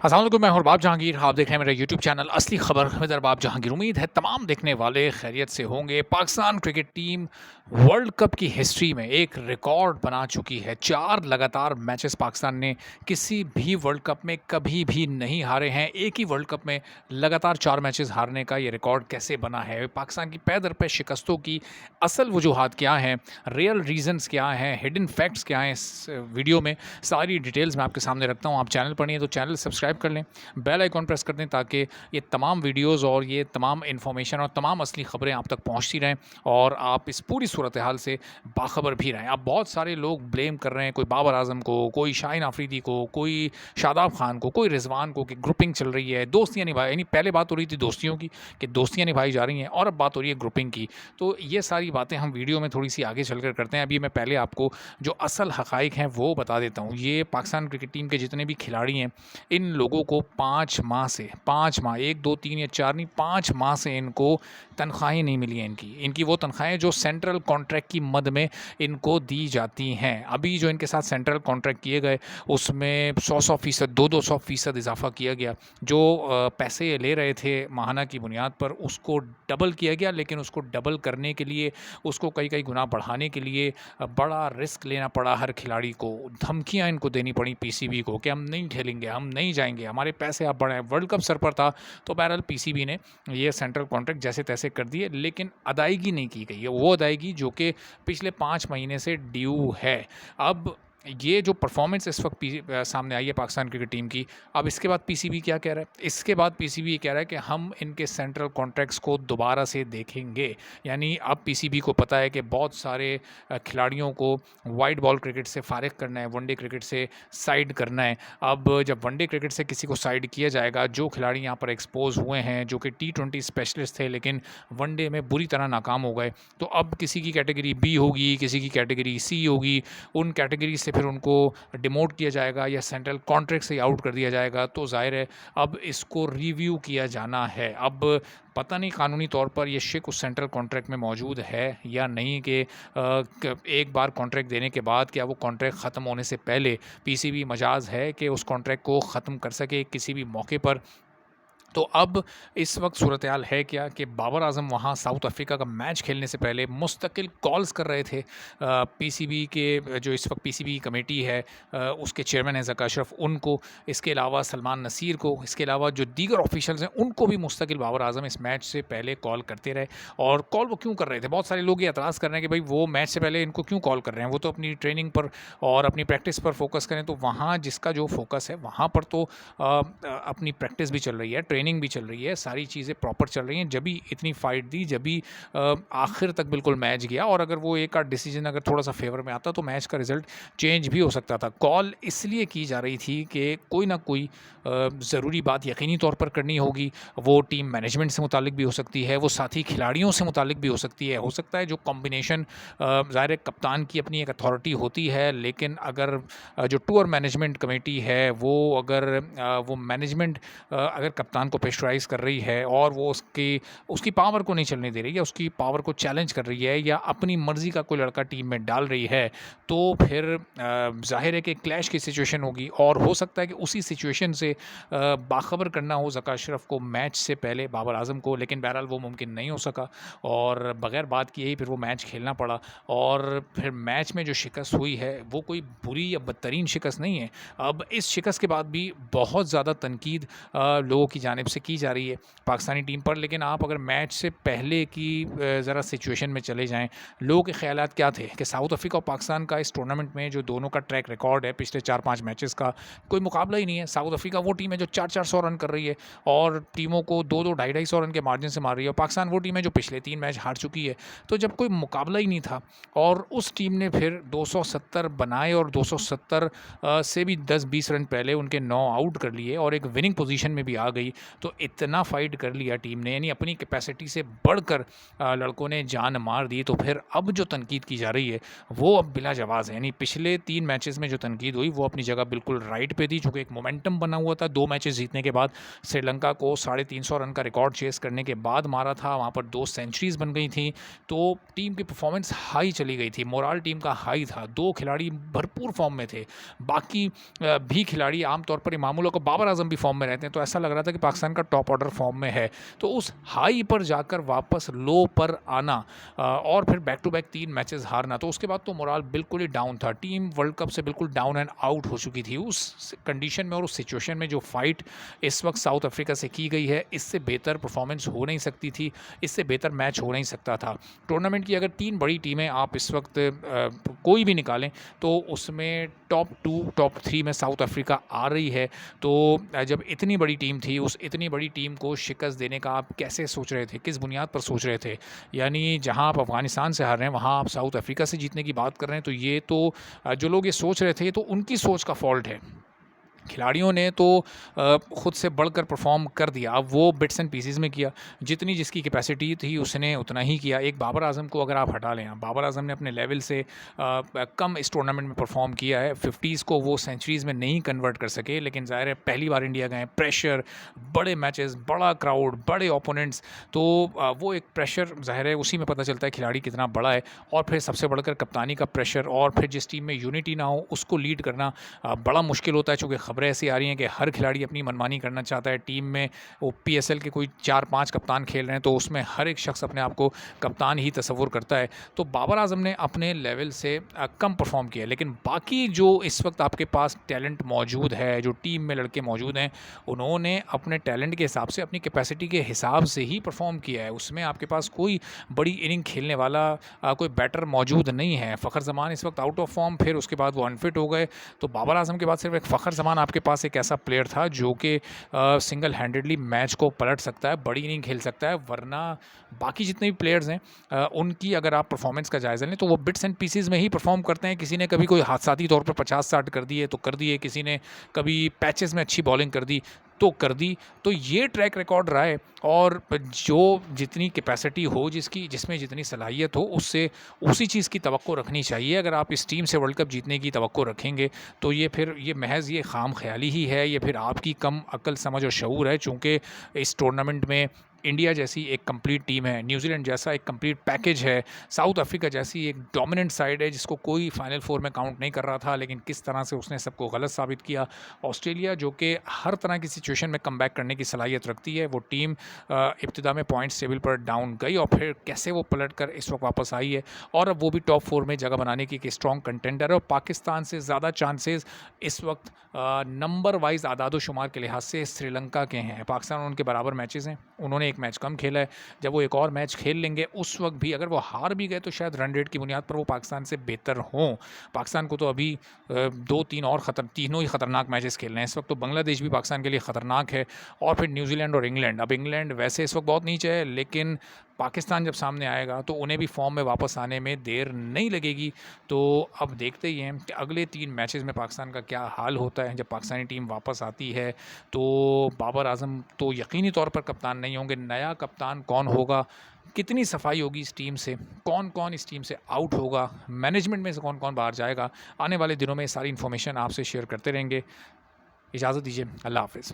अस्सलाम वालेकुम, मैं हूं अरबाब जहांगीर। आप देख रहे हैं मेरा यूट्यूब चैनल असली खबर विद अरबाब जहांगीर। उम्मीद है तमाम देखने वाले खैरियत से होंगे। Pakistan cricket team world cup की हिस्ट्री में एक रिकॉर्ड बना चुकी है। 4 लगातार मैचेस पाकिस्तान ने किसी भी वर्ल्ड कप में कभी भी नहीं हारे हैं। एक ही वर्ल्ड कप में लगातार 4 मैचेस हारने का ये रिकॉर्ड कैसे बना है? पाकिस्तान की पै दर पे शिकस्तों की असल वजूहात क्या हैं? रियल रीज़न्स क्या हैं? हिडन फैक्ट्स क्या हैं? इस वीडियो में सारी डिटेल्स मैं आपके सामने रखता हूँ। आप चैनल पर नहीं है तो चैनल सब्सक्राइब कर लें, बेल आइकॉन प्रेस कर दें ताकि ये तमाम वीडियोज़ और ये तमाम इन्फॉर्मेशन और तमाम असली खबरें आप तक पहुँचती रहें और आप इस पूरी सूरत हाल से बाखबर भी रहें। अब बहुत सारे लोग ब्लेम कर रहे हैं, कोई बाबर आजम को, कोई शाहीन आफरीदी को, कोई शादाब खान को, कोई रिजवान को कि ग्रुपिंग चल रही है, दोस्तियाँ निभाई, यानी पहले बात हो रही थी दोस्तियों की कि दोस्तियाँ निभाई जा रही हैं और अब बात हो रही है ग्रुपिंग की। तो ये सारी बातें हम वीडियो में थोड़ी सी आगे चलकर करते हैं। अभी मैं पहले आपको जो असल हकाइक हैं वो बता देता हूँ। ये पाकिस्तान क्रिकेट टीम के जितने भी खिलाड़ी हैं, इन लोगों को 5 माह से 5 माह 1, 2, 3 या 4 नहीं 5 माह से इनको तनख्वाहें नहीं मिली हैं। इनकी वो तनख्वाहें जो सेंट्रल कॉन्ट्रैक्ट की मद में इनको दी जाती हैं। अभी जो इनके साथ सेंट्रल कॉन्ट्रैक्ट किए गए उसमें 100% 200% इजाफा किया गया। जो पैसे ये ले रहे थे माहाना की बुनियाद पर उसको डबल किया गया, लेकिन उसको डबल करने के लिए, उसको कई गुना बढ़ाने के लिए बड़ा रिस्क लेना पड़ा हर खिलाड़ी को। धमकियां इनको देनी पड़ी पीसीबी को कि हम नहीं खेलेंगे, हम नहीं जाएंगे, हमारे पैसे आप बढ़ाएं। वर्ल्ड कप सर पर था तो बहरहाल पीसीबी ने ये सेंट्रल कॉन्ट्रैक्ट जैसे तैसे कर दिए, लेकिन अदायगी नहीं की गई है। वो अदायगी जो कि पिछले 5 महीने से ड्यू है। अब ये जो परफॉर्मेंस इस वक्त सामने आई है पाकिस्तान क्रिकेट टीम की, अब इसके बाद पीसीबी क्या कह रहा है? इसके बाद पीसीबी ये कह रहा है कि हम इनके सेंट्रल कॉन्ट्रैक्ट्स को दोबारा से देखेंगे। यानी अब पीसीबी को पता है कि बहुत सारे खिलाड़ियों को वाइट बॉल क्रिकेट से फारिग करना है, वनडे क्रिकेट से साइड करना है। अब जब वनडे क्रिकेट से किसी को साइड किया जाएगा, जो खिलाड़ी यहाँ पर एक्सपोज हुए हैं, जो कि T20 स्पेशलिस्ट थे लेकिन वनडे में बुरी तरह नाकाम हो गए, तो अब किसी की कैटेगरी बी होगी, किसी की कैटेगरी सी होगी। उन कैटेगरी से फिर उनको डिमोट किया जाएगा या सेंट्रल कॉन्ट्रैक्ट से आउट कर दिया जाएगा। तो जाहिर है अब इसको रिव्यू किया जाना है। अब पता नहीं कानूनी तौर पर ये शिक उस सेंट्रल कॉन्ट्रैक्ट में मौजूद है या नहीं कि एक बार कॉन्ट्रैक्ट देने के बाद क्या वो कॉन्ट्रैक्ट ख़त्म होने से पहले पीसीबी मजाज है कि उस कॉन्ट्रैक्ट को ख़त्म कर सके किसी भी मौके पर। तो अब इस वक्त सूरत हाल है क्या कि बाबर आजम वहाँ साउथ अफ्रीका का मैच खेलने से पहले मुस्तकिल कॉल्स कर रहे थे पीसीबी के, जो इस वक्त पीसीबी कमेटी है, उसके चेयरमैन हैं ज़का अशरफ, उनको, इसके अलावा सलमान नसीर को, इसके अलावा जो दीगर ऑफिशियल्स हैं उनको भी मुस्तकिल बाबर आजम इस मैच से पहले कॉल करते रहे। और कॉल वो क्यों कर रहे थे? बहुत सारे लोग ये एतराज़ कर रहे हैं कि भाई वो मैच से पहले इनको क्यों कॉल कर रहे हैं? वो तो अपनी ट्रेनिंग पर और अपनी प्रैक्टिस पर फोकस करें। तो वहाँ जिसका जो फोकस है वहाँ पर तो अपनी प्रैक्टिस भी चल रही है, ट्रेनिंग भी चल रही है, सारी चीज़ें प्रॉपर चल रही हैं। जब भी इतनी फाइट दी, जब भी आखिर तक बिल्कुल मैच गया, और अगर वो एक आध डिसीजन अगर थोड़ा सा फेवर में आता तो मैच का रिजल्ट चेंज भी हो सकता था। कॉल इसलिए की जा रही थी कि कोई ना कोई ज़रूरी बात यकीनी तौर पर करनी होगी। वो टीम मैनेजमेंट से मुतालिक भी हो सकती है, वो साथी खिलाड़ियों से मुतालिक भी हो सकती है। हो सकता है जो कॉम्बिनेशन, ज़ाहिर है कप्तान की अपनी एक अथॉरिटी होती है, लेकिन अगर जो टूर मैनेजमेंट कमेटी है वो अगर वो मैनेजमेंट अगर कप्तान को प्रेशराइज़ कर रही है और वो उसकी पावर को नहीं चलने दे रही है, उसकी पावर को चैलेंज कर रही है या अपनी मर्ज़ी का कोई लड़का टीम में डाल रही है, तो फिर ज़ाहिर है कि क्लैश की सिचुएशन होगी। और हो सकता है कि उसी सिचुएशन से बाखबर करना हो ज़का अशरफ को मैच से पहले बाबर आजम को, लेकिन बहरहाल वो मुमकिन नहीं हो सका और बग़ैर बात किए ही फिर वो मैच खेलना पड़ा। और फिर मैच में जो शिकस्त हुई है वो कोई बुरी या बदतरीन शिकस्त नहीं है। अब इस शिकस्त के बाद भी बहुत ज़्यादा तनकीद लोगों की जानिब से की जा रही है पाकिस्तानी टीम पर। लेकिन आप अगर मैच से पहले की ज़रा सिचुएशन में चले जाएं, लोगों के ख़यालात क्या थे कि साउथ अफ्रीका और पाकिस्तान का इस टूर्नामेंट में जो दोनों का ट्रैक रिकॉर्ड है पिछले 4-5 मैचेस का, कोई मुकाबला ही नहीं है। साउथ अफ्रीका वो टीम है जो 400-400 रन कर रही है और टीमों को 2-2, 250-250 रन के मार्जिन से मार रही है। और पाकिस्तान वो टीम है जो पिछले 3 मैच हार चुकी है। तो जब कोई मुकाबला ही नहीं था और उस टीम ने फिर 270 बनाए और 270 से भी 10-20 रन पहले उनके 9 आउट कर लिए और एक विनिंग पोजीशन में भी आ गई, तो इतना फ़ाइट कर लिया टीम ने, यानी अपनी कैपेसिटी से बढ़कर लड़कों ने जान मार दी। तो फिर अब जो तनकीद की जा रही है वो अब बिला जवाज़ है, यानी पिछले 3 मैचेस में जो तनकीद हुई वो अपनी जगह बिल्कुल राइट पे थी, चूँकि एक मोमेंटम बना हुआ था 2 मैचेस जीतने के बाद। श्रीलंका को 350 रन का रिकॉर्ड चेस करने के बाद मारा था, वहाँ पर 2 सेंचुरीज़ बन गई थी, तो टीम की परफॉर्मेंस हाई चली गई थी, मोराल टीम का हाई था, 2 खिलाड़ी भरपूर फॉर्म में थे, बाकी भी खिलाड़ी आमतौर पर इमामुल हक और बाबर आजम भी फॉर्म में रहते हैं, तो ऐसा लग रहा था कि पाकिस्तान का टॉप ऑर्डर फॉर्म में है। तो उस हाई पर जाकर वापस लो पर आना और फिर बैक टू बैक 3 मैचेस हारना, तो उसके बाद तो मोराल बिल्कुल ही डाउन था। टीम वर्ल्ड कप से बिल्कुल डाउन एंड आउट हो चुकी थी। उस कंडीशन में और उस सिचुएशन में जो फाइट इस वक्त साउथ अफ्रीका से की गई है, इससे बेहतर परफॉर्मेंस हो नहीं सकती थी, इससे बेहतर मैच हो नहीं सकता था। टूर्नामेंट की अगर 3 बड़ी टीमें आप इस वक्त कोई भी निकालें तो उसमें टॉप 2 टॉप 3 में साउथ अफ्रीका आ रही है। तो जब इतनी बड़ी टीम थी, उस इतनी बड़ी टीम को शिकस्त देने का आप कैसे सोच रहे थे, किस बुनियाद पर सोच रहे थे? यानी जहां आप अफ़गानिस्तान से हार रहे हैं वहां आप साउथ अफ्रीका से जीतने की बात कर रहे हैं, तो ये तो जो लोग ये सोच रहे थे ये तो उनकी सोच का फॉल्ट है। खिलाड़ियों ने तो खुद से बढ़कर परफॉर्म कर दिया। अब वो बिट्स एंड पीसेस में किया, जितनी जिसकी कैपेसिटी थी उसने उतना ही किया। एक बाबर आजम को अगर आप हटा लें, बाबर आजम ने अपने लेवल से कम इस टूर्नामेंट में परफॉर्म किया है। 50s को वो सेंचुरीज़ में नहीं कन्वर्ट कर सके, लेकिन ज़ाहिर है पहली बार इंडिया गए, प्रेशर, बड़े मैचेस, बड़ा क्राउड, बड़े ओपोनेंट्स, तो वो एक प्रेशर ज़ाहिर है उसी में पता चलता है खिलाड़ी कितना बड़ा है। और फिर सबसे बढ़कर कप्तानी का प्रेशर, और फिर जिस टीम में यूनिटी ना हो उसको लीड करना बड़ा मुश्किल होता है। चूँकि खबरें ऐसी आ रही हैं कि हर खिलाड़ी अपनी मनमानी करना चाहता है। टीम में वो पीएसएल के कोई 4-5 कप्तान खेल रहे हैं, तो उसमें हर एक शख्स अपने आप को कप्तान ही तस्वुर करता है। तो बाबर आजम ने अपने लेवल से कम परफॉर्म किया, लेकिन बाकी जो इस वक्त आपके पास टैलेंट मौजूद है, जो टीम में लड़के मौजूद हैं, उन्होंने अपने टैलेंट के हिसाब से, अपनी कैपेसिटी के हिसाब से ही परफॉर्म किया है। उसमें आपके पास कोई बड़ी इनिंग खेलने वाला कोई बैटर मौजूद नहीं है। फ़खर जमान इस वक्त आउट ऑफ फॉर्म, फिर उसके बाद वो अनफिट हो गए। तो बाबर आजम के बाद सिर्फ एक फ़खर जमान आपके पास एक ऐसा प्लेयर था जो कि सिंगल हैंडेडली मैच को पलट सकता है, बड़ी इनिंग खेल सकता है। वरना बाकी जितने भी प्लेयर्स हैं उनकी अगर आप परफॉर्मेंस का जायज़ा लें तो वो बिट्स एंड पीसेस में ही परफॉर्म करते हैं। किसी ने कभी कोई हादसाती तौर पर 50-60 कर दिए तो कर दिए, किसी ने कभी पैचेस में अच्छी बॉलिंग कर दी तो कर दी। तो ये ट्रैक रिकॉर्ड रहा है, और जो जितनी कैपेसिटी हो, जिसमें जितनी सलाहियत हो, उससे उसी चीज़ की तवक्को रखनी चाहिए। अगर आप इस टीम से वर्ल्ड कप जीतने की तवक्को रखेंगे तो ये फिर ये महज़ ये खाम ख्याली ही है, ये फिर आपकी कम अक्ल, समझ और शऊर है। चूँकि इस टूर्नामेंट में इंडिया जैसी एक कंप्लीट टीम है, न्यूजीलैंड जैसा एक कंप्लीट पैकेज है, साउथ अफ्रीका जैसी एक डोमिनेंट साइड है जिसको कोई फाइनल 4 में काउंट नहीं कर रहा था, लेकिन किस तरह से उसने सबको गलत साबित किया। ऑस्ट्रेलिया जो कि हर तरह की सिचुएशन में कमबैक करने की सलाहियत रखती है, वो टीम इब्तिदा में पॉइंट्स टेबल पर डाउन गई और फिर कैसे वो पलट कर इस वक्त वापस आई है, और अब वो भी टॉप 4 में जगह बनाने की एक स्ट्रॉन्ग कंटेंडर है। और पाकिस्तान से ज़्यादा चांसेस इस वक्त नंबर वाइज आदाद शुमार के लिहाज से श्रीलंका के हैं। पाकिस्तान उनके बराबर मैचेस हैं, उन्होंने एक मैच कम खेला है। जब वो एक और मैच खेल लेंगे उस वक्त भी अगर वो हार भी गए तो शायद रन रेट की बुनियाद पर वो पाकिस्तान से बेहतर हों। पाकिस्तान को तो अभी 2-3 और तीनों ही ख़तरनाक मैचेस खेलने हैं इस वक्त। तो बांग्लादेश भी पाकिस्तान के लिए ख़तरनाक है, और फिर न्यूजीलैंड और इंग्लैंड। अब इंग्लैंड वैसे इस वक्त बहुत नीचे है, लेकिन पाकिस्तान जब सामने आएगा तो उन्हें भी फॉर्म में वापस आने में देर नहीं लगेगी। तो अब देखते ही हैं कि अगले 3 मैचेस में पाकिस्तान का क्या हाल होता है। जब पाकिस्तानी टीम वापस आती है तो बाबर आजम तो यकीनी तौर पर कप्तान नहीं होंगे। नया कप्तान कौन होगा, कितनी सफाई होगी इस टीम से, कौन कौन इस टीम से आउट होगा, मैनेजमेंट में से कौन कौन बाहर जाएगा, आने वाले दिनों में सारी इन्फॉर्मेशन आपसे शेयर करते रहेंगे। इजाज़त दीजिए, अल्लाह हाफ़िज़।